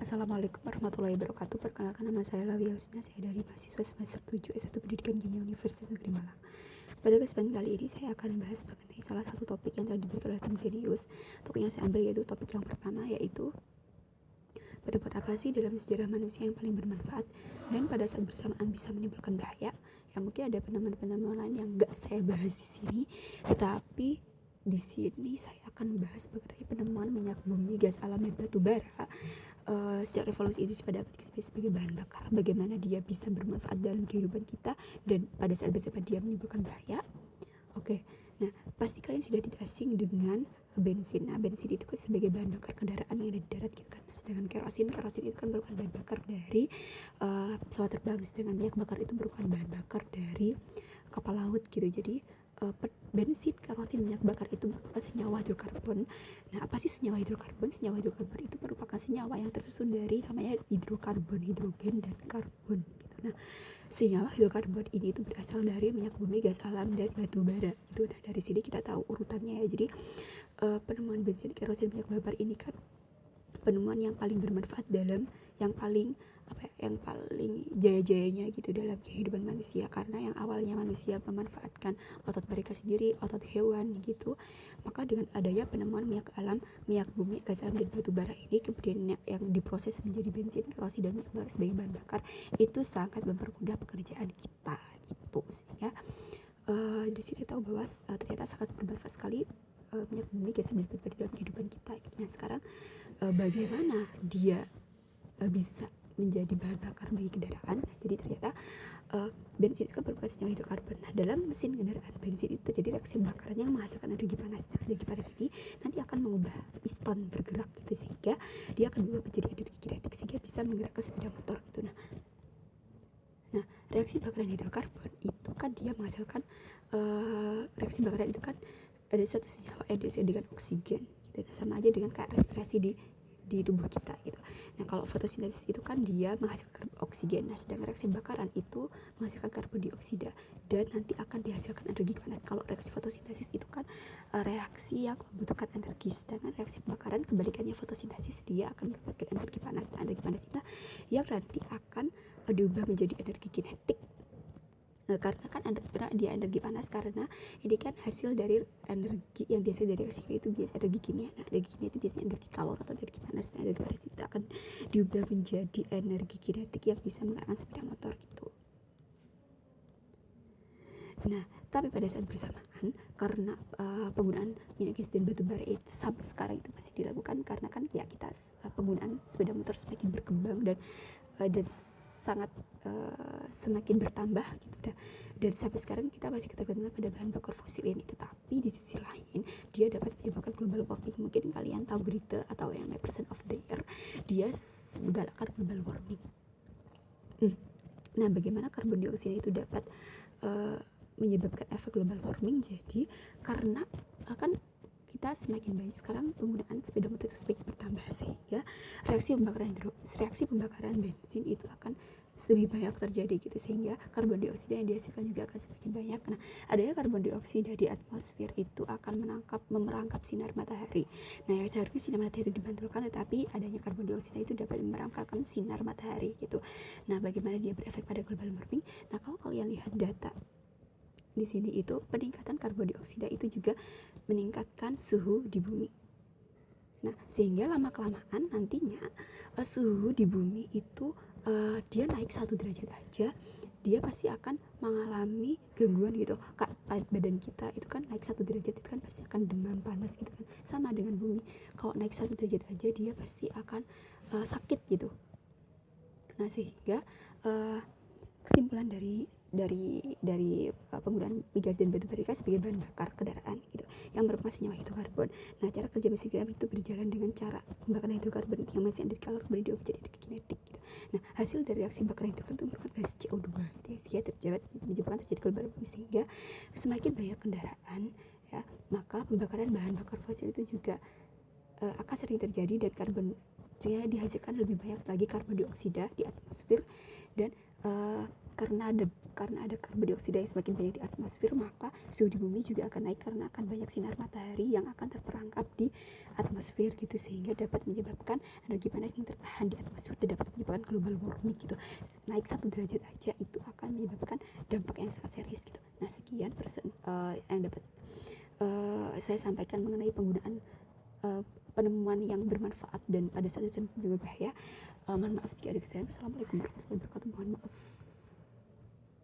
Assalamualaikum warahmatullahi wabarakatuh. Perkenalkan, nama saya Lawia Husna. Saya dari mahasiswa semester 7 S1 Pendidikan Kimia Universitas Negeri Malang. Pada kesempatan kali ini saya akan bahas mengenai salah satu topik yang telah diberikan oleh tim Zenius. Topik yang saya ambil yaitu topik yang pertama, yaitu pendapat apa sih dalam sejarah manusia yang paling bermanfaat dan pada saat bersamaan bisa menimbulkan bahaya. Ya, mungkin ada penemuan-penemuan lain yang gak saya bahas di sini, tetapi di sini saya akan bahas mengenai penemuan minyak bumi, gas alam, dan batu bara. Sejak revolusi industri pada abad ke-9 sebagai bahan bakar, bagaimana dia bisa bermanfaat dalam kehidupan kita dan pada saat bersamaan dia menimbulkan bahaya. Oke, nah pasti kalian sudah tidak asing dengan bensin. Nah, bensin itu kan sebagai bahan bakar kendaraan yang ada di darat gitu kan. Nah, sedangkan kerosin itu kan merupakan bahan bakar dari pesawat terbang, sedangkan minyak bakar itu merupakan bahan bakar dari kapal laut gitu. Jadi bensin, kerosin, minyak bakar itu merupakan senyawa hidrokarbon. Nah, apa sih senyawa hidrokarbon? Senyawa hidrokarbon itu merupakan senyawa yang tersusun dari namanya hidrokarbon, hidrogen dan karbon gitu. Nah, senyawa hidrokarbon ini itu berasal dari minyak bumi, gas alam, dan batu bara gitu. Nah, dari sini kita tahu urutannya ya. Jadi penemuan bensin, kerosin, minyak bakar ini kan penemuan yang paling bermanfaat dalam yang paling jaya-jayanya gitu dalam kehidupan manusia, karena yang awalnya manusia memanfaatkan otot mereka sendiri, otot hewan gitu, maka dengan adanya penemuan minyak alam, minyak bumi, gas alam, dan batu bara ini kemudian yang diproses menjadi bensin, kerosin, dan minyak bakar sebagai bahan bakar itu sangat mempermudah pekerjaan kita gitu. Sehingga di sini tahu bahwa ternyata sangat bermanfaat sekali minyak bumi, gas alam, dan batu bara dalam kehidupan kita. Nah, sekarang bagaimana dia bisa menjadi bahan bakar bagi kendaraan. Jadi ternyata bensin itu kan merupakan senyawa hidrokarbon. Nah, dalam mesin kendaraan bensin itu terjadi reaksi pembakaran yang menghasilkan energi panas. Nah, energi panas ini nanti akan mengubah piston bergerak gitu, sehingga dia akan berubah menjadi energi kinetik sehingga bisa menggerakkan sepeda motor gitu. Nah, reaksi bakaran hidrokarbon itu kan dia menghasilkan reaksi bakaran itu kan ada satu senyawa yang diisi dengan oksigen gitu. Nah, sama aja dengan kayak respirasi di tubuh kita gitu. Nah, kalau fotosintesis itu kan dia menghasilkan oksigen. Nah, sedangkan reaksi bakaran itu menghasilkan karbon dioksida dan nanti akan dihasilkan energi panas. Kalau reaksi fotosintesis itu kan reaksi yang membutuhkan energi, sedangkan reaksi pembakaran kebalikannya fotosintesis, dia akan melepaskan energi panas. Nah, energi panas itu yang nanti akan diubah menjadi energi kinetik. Karena kan dia energi panas karena ini kan hasil dari energi yang biasa dari reaksi itu biasa energi kimia. Nah, energi kimia itu biasanya energi kalor atau energi panas. Nah, energi panas itu akan diubah menjadi energi kinetik yang bisa menggerakkan sepeda motor gitu. Nah, tapi pada saat bersamaan karena penggunaan minyak gas dan batu bara itu sampai sekarang itu masih dilakukan, karena kan ya kita penggunaan sepeda motor semakin berkembang dan sangat semakin bertambah gitu. Dan sampai sekarang kita masih ketergantungan pada bahan bakar fosil ini. Tetapi di sisi lain dia dapat menyebabkan global warming. Mungkin kalian tahu Greta atau yang namanya Person of the Year, dia menggalakkan global warming. Nah, bagaimana karbon dioksida itu dapat menyebabkan efek global warming? Jadi karena akan kita semakin banyak sekarang penggunaan sepeda motor itu semakin bertambah, sehingga reaksi pembakaran bensin itu akan lebih banyak terjadi gitu, sehingga karbon dioksida yang dihasilkan juga akan semakin banyak. Nah, adanya karbon dioksida di atmosfer itu akan memerangkap sinar matahari. Nah, yang seharusnya sinar matahari itu dibantulkan, tetapi adanya karbon dioksida itu dapat memerangkapkan sinar matahari gitu. Nah, bagaimana dia berefek pada global warming? Nah, kalau kalian lihat data di sini itu peningkatan karbon dioksida itu juga meningkatkan suhu di bumi. Nah, sehingga lama-kelamaan nantinya suhu di bumi itu dia naik 1 derajat aja, dia pasti akan mengalami gangguan gitu. Badan kita itu kan naik 1 derajat itu kan pasti akan demam, panas gitu kan. Sama dengan bumi, kalau naik 1 derajat aja dia pasti akan sakit gitu. Nah, sehingga kesimpulan dari penggunaan migas dan batu bara sebagai bahan bakar kendaraan gitu, yang merupakan senyawa hidrokarbon. Nah, cara kerja mesin kendaraan itu berjalan dengan cara pembakaran hidrokarbon yang masih energi kalor kemudian diubah menjadi energi kinetik gitu. Nah, hasil dari reaksi pembakaran hidrokarbon itu merupakan gas CO2 gitu ya, sehingga menyebabkan terjadi global warming. Sehingga semakin banyak kendaraan ya, maka pembakaran bahan bakar fosil itu juga akan sering terjadi, dan sehingga dihasilkan lebih banyak lagi karbon dioksida di atmosfer, dan karena ada karbon dioksida yang semakin banyak di atmosfer, maka suhu di bumi juga akan naik karena akan banyak sinar matahari yang akan terperangkap di atmosfer gitu, sehingga dapat menyebabkan energi panas yang tertahan di atmosfer dan dapat menyebabkan global warming gitu. Naik 1 derajat aja itu akan menyebabkan dampak yang sangat serius gitu. Nah, sekian yang dapat saya sampaikan mengenai penggunaan penemuan yang bermanfaat dan pada saat itu berbahaya. Mohon maaf jika ada kesalahan. Assalamualaikum warahmatullahi wabarakatuh. Mohon maaf.